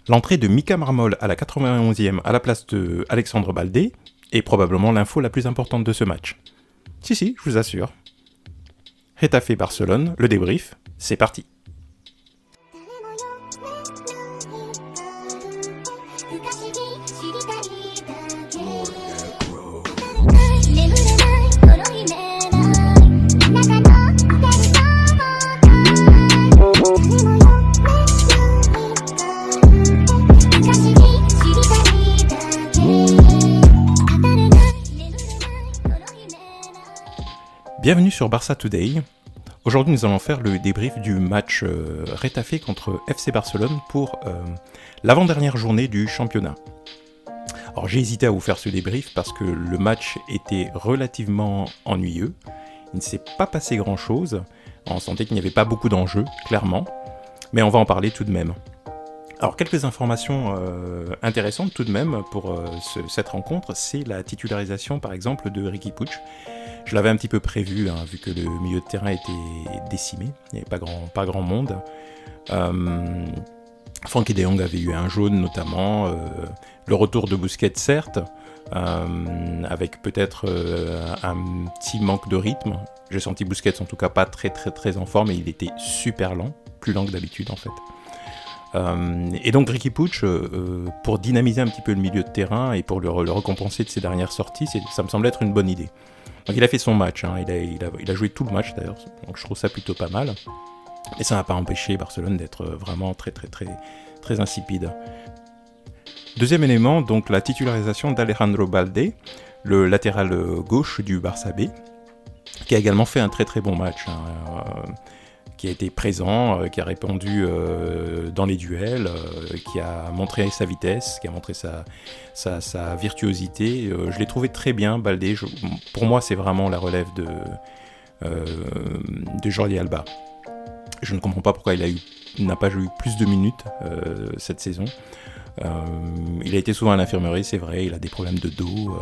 L'entrée de Mika Marmol à la 91e à la place de Alexandre Baldé est probablement l'info la plus importante de ce match. Si, je vous assure. Getafe Barcelone, le débrief, c'est parti. Bienvenue sur Barça Today. Aujourd'hui, nous allons faire le débrief du match Getafe contre FC Barcelone pour l'avant-dernière journée du championnat. Alors, j'ai hésité à vous faire ce débrief parce que le match était relativement ennuyeux. Il ne s'est pas passé grand-chose. On sentait qu'il n'y avait pas beaucoup d'enjeux, clairement. Mais on va en parler tout de même. Alors, quelques informations intéressantes tout de même pour cette rencontre, c'est la titularisation, par exemple, de Riqui Puig. Je l'avais un petit peu prévu, vu que le milieu de terrain était décimé, il n'y avait pas grand monde. Frenkie de Jong avait eu un jaune notamment, le retour de Busquets certes, avec peut-être un petit manque de rythme. J'ai senti Busquets en tout cas pas très en forme et il était super lent, plus lent que d'habitude en fait. Et donc Riqui Puig, pour dynamiser un petit peu le milieu de terrain et pour le récompenser de ses dernières sorties, ça me semblait être une bonne idée. Donc il a fait son match, il a joué tout le match d'ailleurs, donc je trouve ça plutôt pas mal. Et ça n'a pas empêché Barcelone d'être vraiment très insipide. Deuxième élément, donc la titularisation d'Alejandro Baldé, le latéral gauche du Barça B, qui a également fait un très bon match, qui a été présent, qui a répondu dans les duels, qui a montré sa vitesse, qui a montré sa virtuosité. Je l'ai trouvé très bien, Baldé. Pour moi, c'est vraiment la relève de Jordi Alba. Je ne comprends pas pourquoi il n'a pas eu plus de minutes cette saison. Il a été souvent à l'infirmerie, c'est vrai, il a des problèmes de dos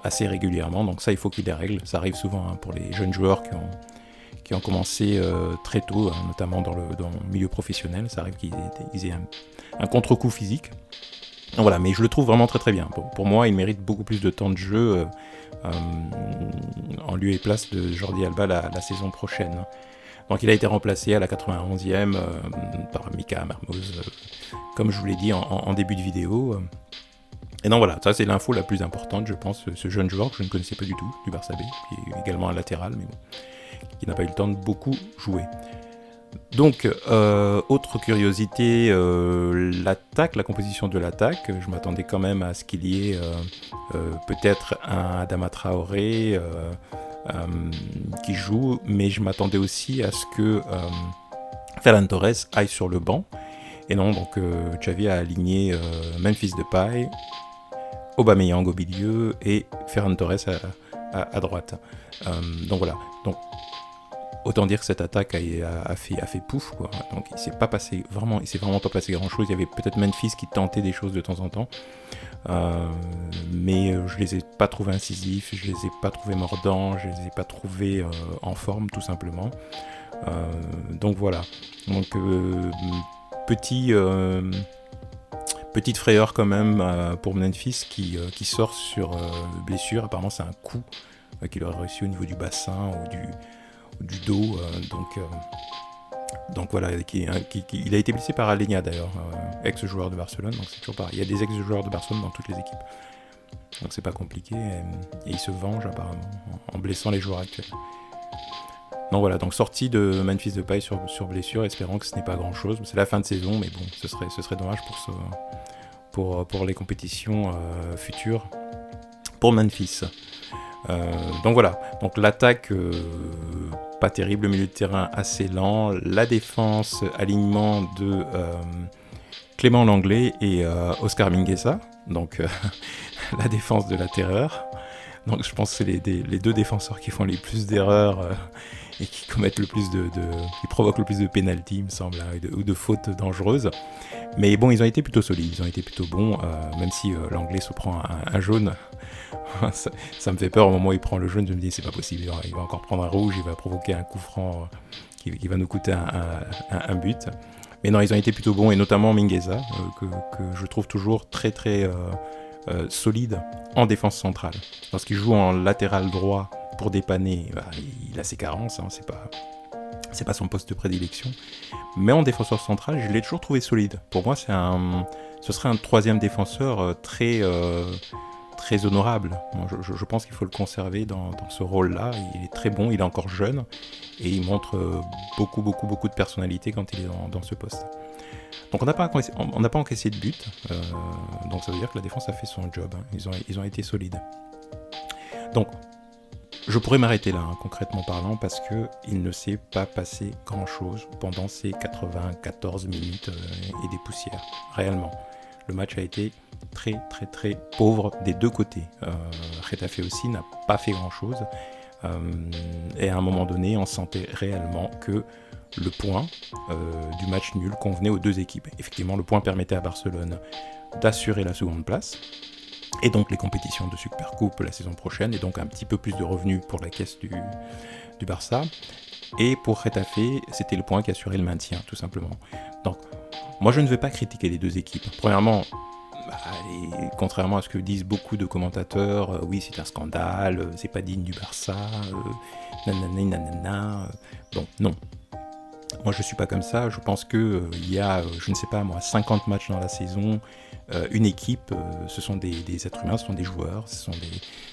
assez régulièrement, donc ça, il faut qu'il les règle. Ça arrive souvent pour les jeunes joueurs qui ont commencé très tôt, notamment dans le milieu professionnel. Ça arrive qu'ils aient un contre-coup physique. Donc voilà, mais je le trouve vraiment très bien. Pour moi, il mérite beaucoup plus de temps de jeu en lieu et place de Jordi Alba la saison prochaine. Donc il a été remplacé à la 91e par Mika Marmol, comme je vous l'ai dit en début de vidéo. Et donc voilà, ça c'est l'info la plus importante, je pense, ce jeune joueur que je ne connaissais pas du tout, du Barça B, qui est également un latéral, mais bon, qui n'a pas eu le temps de beaucoup jouer. Donc, autre curiosité, l'attaque, la composition de l'attaque. Je m'attendais quand même à ce qu'il y ait peut-être un Adama Traoré qui joue, mais je m'attendais aussi à ce que Ferran Torres aille sur le banc. Et non, donc Xavi a aligné Memphis Depay, Aubameyang au milieu et Ferran Torres à droite. Donc voilà. Donc, autant dire que cette attaque a fait pouf, quoi. Donc il s'est vraiment pas passé grand chose. Il y avait peut-être Memphis qui tentait des choses de temps en temps, mais je les ai pas trouvés incisifs, je les ai pas trouvés mordants, je les ai pas trouvés en forme tout simplement. Donc voilà. Donc petite frayeur quand même pour Memphis qui sort sur blessure. Apparemment c'est un coup qu'il aurait reçu au niveau du bassin ou du dos, donc voilà, il a été blessé par Aleñá d'ailleurs, ex-joueur de Barcelone, donc c'est toujours pareil, il y a des ex-joueurs de Barcelone dans toutes les équipes, donc c'est pas compliqué, et il se venge apparemment en blessant les joueurs actuels. Donc voilà, donc sortie de Memphis Depay sur blessure, espérant que ce n'est pas grand chose, c'est la fin de saison, mais bon, ce serait dommage pour les compétitions futures pour Memphis. Donc voilà, donc l'attaque pas terrible, le milieu de terrain assez lent, la défense, alignement de Clément Langlais et Oscar Mingueza, donc la défense de la terreur. Donc je pense que c'est les deux défenseurs qui font les plus d'erreurs et qui commettent le plus qui provoquent le plus de pénalty, il me semble, ou de fautes dangereuses. Mais bon, ils ont été plutôt solides, ils ont été plutôt bons, même si l'anglais se prend un jaune. ça me fait peur au moment où il prend le jaune, je me dis c'est pas possible, il va encore prendre un rouge, il va provoquer un coup franc qui va nous coûter un but. Mais non, ils ont été plutôt bons, et notamment Mingueza, que je trouve toujours très très solide en défense centrale. Lorsqu'il joue en latéral droit pour dépanner, il a ses carences, hein, c'est pas son poste de prédilection. Mais en défenseur central, je l'ai toujours trouvé solide. Pour moi, ce serait un troisième défenseur très honorable. Moi, je pense qu'il faut le conserver dans ce rôle-là. Il est très bon, il est encore jeune, et il montre beaucoup de personnalité quand il est dans ce poste. Donc on n'a pas encaissé de but, donc ça veut dire que la défense a fait son job, hein. Ils ont été solides. Donc je pourrais m'arrêter là, hein, concrètement parlant, parce qu'il ne s'est pas passé grand-chose pendant ces 94 minutes et des poussières, réellement. Le match a été très pauvre des deux côtés. Getafe aussi n'a pas fait grand-chose, et à un moment donné, on sentait réellement que le point du match nul convenait aux deux équipes. Effectivement, le point permettait à Barcelone d'assurer la seconde place, et donc les compétitions de Supercoupe la saison prochaine, et donc un petit peu plus de revenus pour la caisse du Barça. Et pour Getafe, c'était le point qui assurait le maintien, tout simplement. Donc, moi je ne vais pas critiquer les deux équipes. Premièrement, et contrairement à ce que disent beaucoup de commentateurs, oui c'est un scandale, c'est pas digne du Barça, nanana. Bon, non. Moi je suis pas comme ça, je pense que il y a, je ne sais pas moi, 50 matchs dans la saison, une équipe, ce sont des êtres humains, ce sont des joueurs,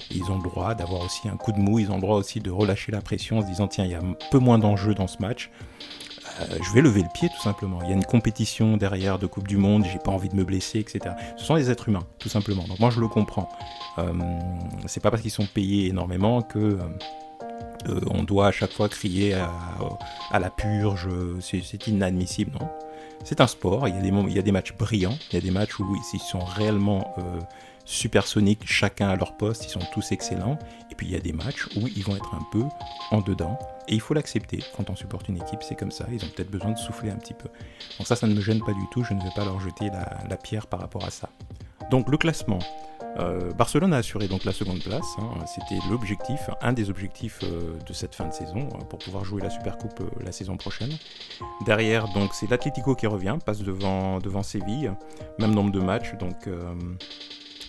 ils ont le droit d'avoir aussi un coup de mou, ils ont le droit aussi de relâcher la pression en se disant tiens il y a un peu moins d'enjeux dans ce match, je vais lever le pied tout simplement, il y a une compétition derrière de Coupe du Monde, j'ai pas envie de me blesser, etc. Ce sont des êtres humains, tout simplement, donc moi je le comprends. C'est pas parce qu'ils sont payés énormément que... on doit à chaque fois crier à la purge, c'est inadmissible, non. C'est un sport, il y a des matchs brillants, il y a des matchs où ils sont réellement supersoniques, chacun à leur poste, ils sont tous excellents, et puis il y a des matchs où ils vont être un peu en dedans, et il faut l'accepter, quand on supporte une équipe, c'est comme ça, ils ont peut-être besoin de souffler un petit peu. Donc ça ne me gêne pas du tout, je ne vais pas leur jeter la pierre par rapport à ça. Donc le classement. Barcelone a assuré donc la seconde place, hein, c'était l'objectif, un des objectifs de cette fin de saison, pour pouvoir jouer la Supercoupe la saison prochaine. Derrière, donc c'est l'Atlético qui revient, passe devant Séville, même nombre de matchs, donc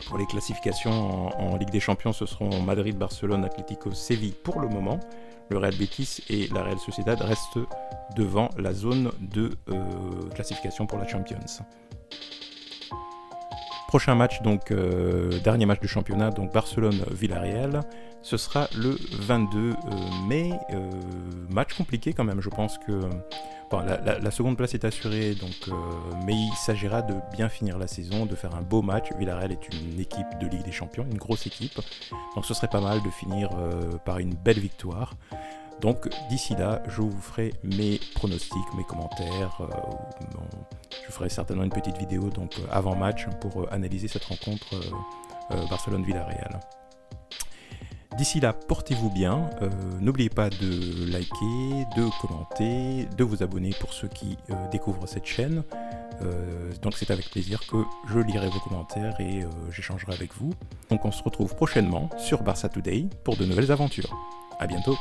pour les classifications en Ligue des Champions, ce seront Madrid, Barcelone, Atlético, Séville pour le moment. Le Real Betis et la Real Sociedad restent devant la zone de classification pour la Champions. Prochain match, donc dernier match du championnat, donc Barcelone-Villarreal, ce sera le 22 mai. Match compliqué quand même, je pense que la seconde place est assurée, donc, mais il s'agira de bien finir la saison, de faire un beau match. Villarreal est une équipe de Ligue des Champions, une grosse équipe, donc ce serait pas mal de finir par une belle victoire. Donc d'ici là, je vous ferai mes pronostics, mes commentaires. Je ferai certainement une petite vidéo donc avant match pour analyser cette rencontre Barcelone-Villarreal. D'ici là, portez-vous bien. N'oubliez pas de liker, de commenter, de vous abonner pour ceux qui découvrent cette chaîne. Donc c'est avec plaisir que je lirai vos commentaires et j'échangerai avec vous. Donc on se retrouve prochainement sur Barça Today pour de nouvelles aventures. À bientôt.